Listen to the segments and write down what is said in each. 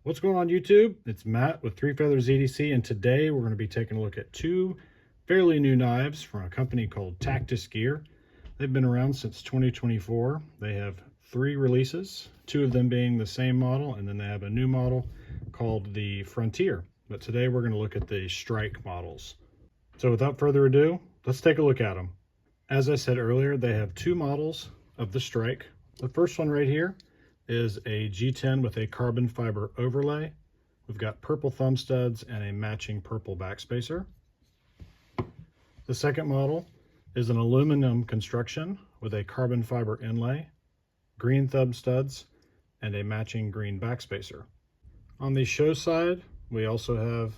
What's going on YouTube? It's Matt with Three Feathers EDC, and today we're going to be taking a look at two fairly new knives from a company called Tactis Gear. They've been around since 2024. They have 3 releases, 2 of them being the same model, and then they have a new model called the Frontier. But today we're going to look at the Strike models. So without further ado, let's take a look at them. As I said earlier, they have 2 models of the Strike. The first one right here is a G10 with a carbon fiber overlay. We've got purple thumb studs and a matching purple backspacer. The second model is an aluminum construction with a carbon fiber inlay, green thumb studs, and a matching green backspacer. On the show side, we also have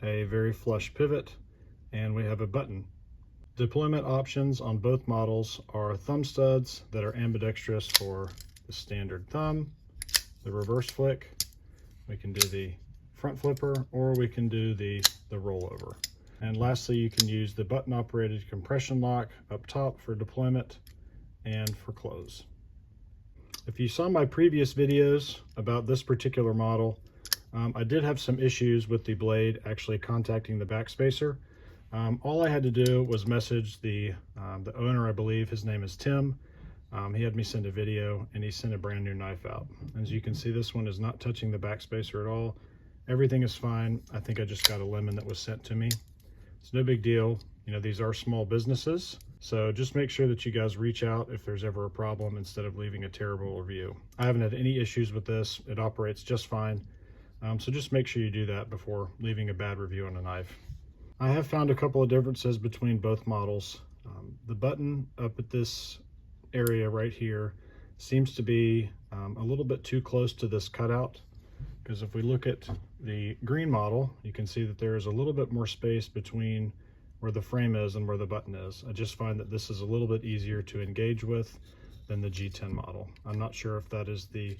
a very flush pivot, and we have a button. Deployment options on both models are thumb studs that are ambidextrous for the standard thumb, the reverse flick, we can do the front flipper, or we can do the rollover. And lastly, you can use the button operated compression lock up top for deployment and for close. If you saw my previous videos about this particular model, I did have some issues with the blade actually contacting the backspacer. All I had to do was message the owner. I believe his name is Tim. He had me send a video, and he sent a brand new knife out. As you can see, this one is not touching the backspacer at all. Everything is fine. I think I just got a lemon that was sent to me. It's no big deal. You know, these are small businesses, so just make sure that you guys reach out if there's ever a problem instead of leaving a terrible review. I haven't had any issues with this. It operates just fine. So just make sure you do that before leaving a bad review on a knife. I have found a couple of differences between both models. The button up at this area right here seems to be a little bit too close to this cutout, because if we look at the green model, you can see that there is a little bit more space between where the frame is and where the button is. I just find that this is a little bit easier to engage with than the G10 model. I'm not sure if that is the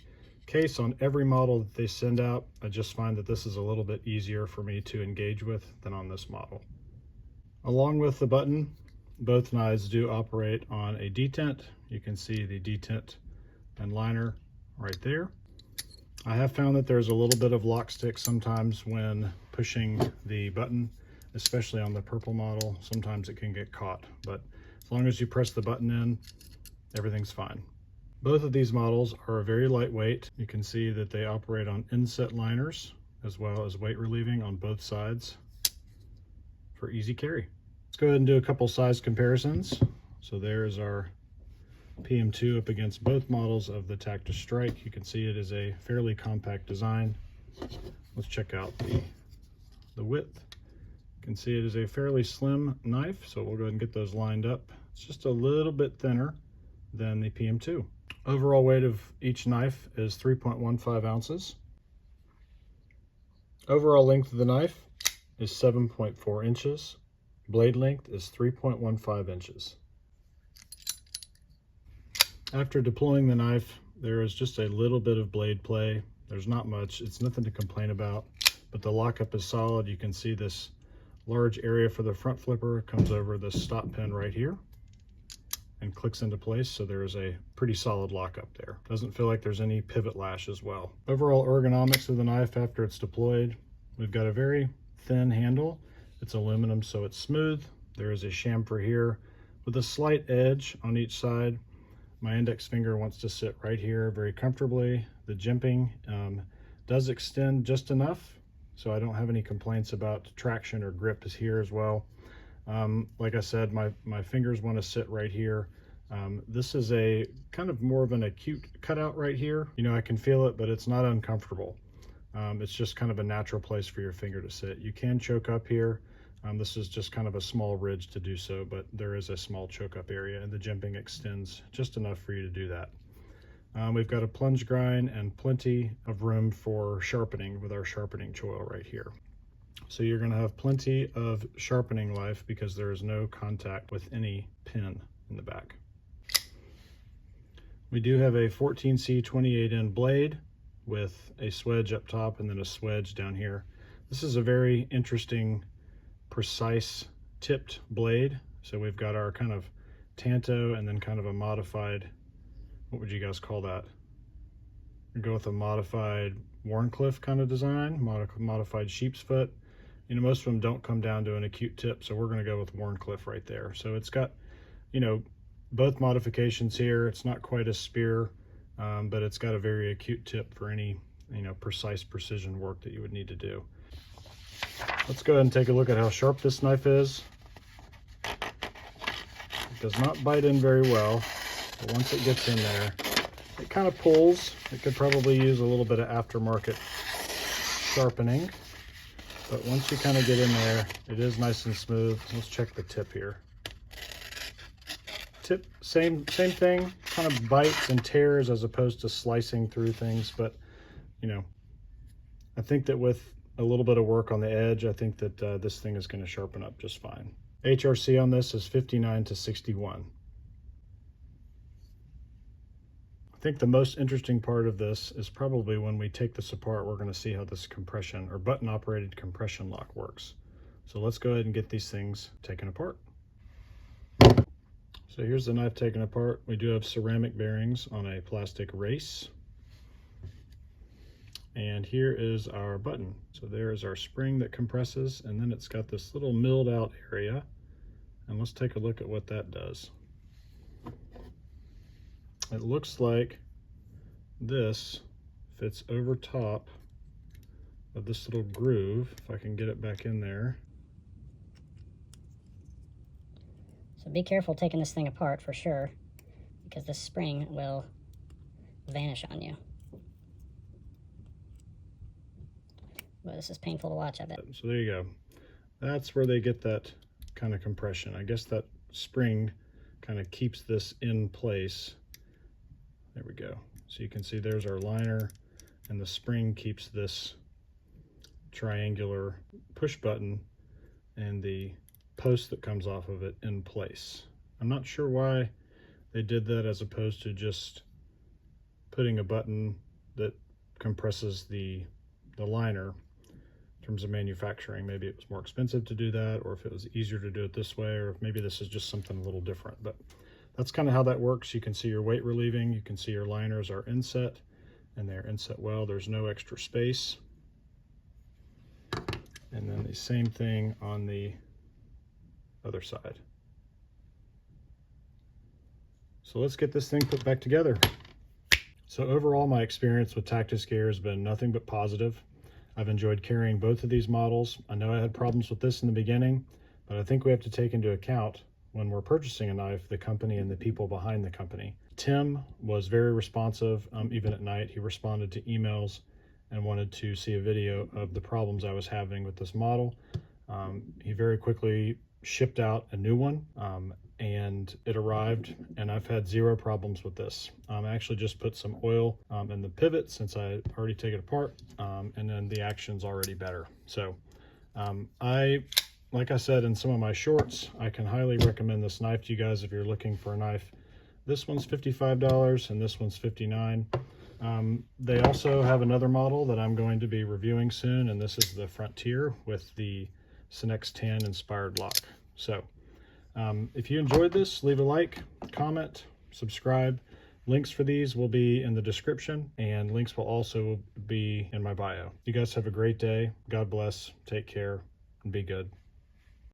case on every model that they send out. I just find that this is a little bit easier for me to engage with than on this model. Along with the button, both knives do operate on a detent. You can see the detent and liner right there. I have found that there's a little bit of lock stick sometimes when pushing the button, especially on the purple model. Sometimes it can get caught, but as long as you press the button in, everything's fine. Both of these models are very lightweight. You can see that they operate on inset liners as well as weight relieving on both sides for easy carry. Let's go ahead and do a couple size comparisons. So there's our PM2 up against both models of the Tactis Strike. You can see it is a fairly compact design. Let's check out the width. You can see it is a fairly slim knife, so we'll go ahead and get those lined up. It's just a little bit thinner than the PM2. Overall weight of each knife is 3.15 ounces. Overall length of the knife is 7.4 inches. Blade length is 3.15 inches. After deploying the knife, there is just a little bit of blade play. There's not much. It's nothing to complain about, but the lockup is solid. You can see this large area for the front flipper comes over this stop pin right here and clicks into place, so there is a pretty solid lockup there. Doesn't feel like there's any pivot lash as well. Overall ergonomics of the knife after it's deployed, we've got a very thin handle. It's aluminum, so it's smooth. There is a chamfer here with a slight edge on each side. My index finger wants to sit right here very comfortably. The jimping does extend just enough, so I don't have any complaints about traction or grip is here as well. Like I said, my fingers want to sit right here. This is a kind of more of an acute cutout right here. You know, I can feel it, but it's not uncomfortable. It's just kind of a natural place for your finger to sit. You can choke up here. This is just kind of a small ridge to do so, but there is a small choke up area, and the jimping extends just enough for you to do that. We've got a plunge grind and plenty of room for sharpening with our sharpening choil right here. So you're going to have plenty of sharpening life because there is no contact with any pin in the back. We do have a 14C 28N blade with a swedge up top and then a swedge down here. This is a very interesting, precise tipped blade. So we've got our kind of Tanto and then kind of a modified, what would you guys call that? Go with a modified Warncliffe kind of design, modified sheep's foot. You know, most of them don't come down to an acute tip, so we're going to go with Warncliffe right there. So it's got, you know, both modifications here. It's not quite a spear, but it's got a very acute tip for any, you know, precise precision work that you would need to do. Let's go ahead and take a look at how sharp this knife is. It does not bite in very well, but once it gets in there, it kind of pulls. It could probably use a little bit of aftermarket sharpening, but once you kind of get in there, it is nice and smooth. Let's check the tip here. Tip, same thing, kind of bites and tears as opposed to slicing through things, but you know, I think that with a little bit of work on the edge, I think that this thing is going to sharpen up just fine. HRC on this is 59 to 61. I think the most interesting part of this is probably when we take this apart, we're going to see how this compression or button operated compression lock works. So let's go ahead and get these things taken apart. So here's the knife taken apart. We do have ceramic bearings on a plastic race. And here is our button. So there is our spring that compresses, and then it's got this little milled out area. And let's take a look at what that does. It looks like this fits over top of this little groove, if I can get it back in there. So be careful taking this thing apart for sure, because this spring will vanish on you. Well, this is painful to watch, I bet. So there you go. That's where they get that kind of compression. I guess that spring kind of keeps this in place. There we go. So you can see there's our liner, and the spring keeps this triangular push button and the post that comes off of it in place. I'm not sure why they did that as opposed to just putting a button that compresses the liner. In terms of manufacturing, maybe it was more expensive to do that, or if it was easier to do it this way, or if maybe this is just something a little different. But that's kind of how that works. You can see your weight relieving, you can see your liners are inset, and they're inset well. There's no extra space. And then the same thing on the other side. So let's get this thing put back together. So overall, my experience with Tactis Gear has been nothing but positive. I've enjoyed carrying both of these models. I know I had problems with this in the beginning, but I think we have to take into account when we're purchasing a knife, the company and the people behind the company. Tim was very responsive, even at night. He responded to emails and wanted to see a video of the problems I was having with this model. He very quickly shipped out a new one, and it arrived, and I've had zero problems with this. I actually just put some oil in the pivot since I already take it apart, and then the action's already better. So like I said in some of my shorts, I can highly recommend this knife to you guys if you're looking for a knife. This one's $55 and this one's $59. They also have another model that I'm going to be reviewing soon, and this is the Frontier with the Synex 10 inspired lock. So if you enjoyed this, leave a like, comment, subscribe. Links for these will be in the description, and links will also be in my bio. You guys have a great day. God bless, take care, and be good.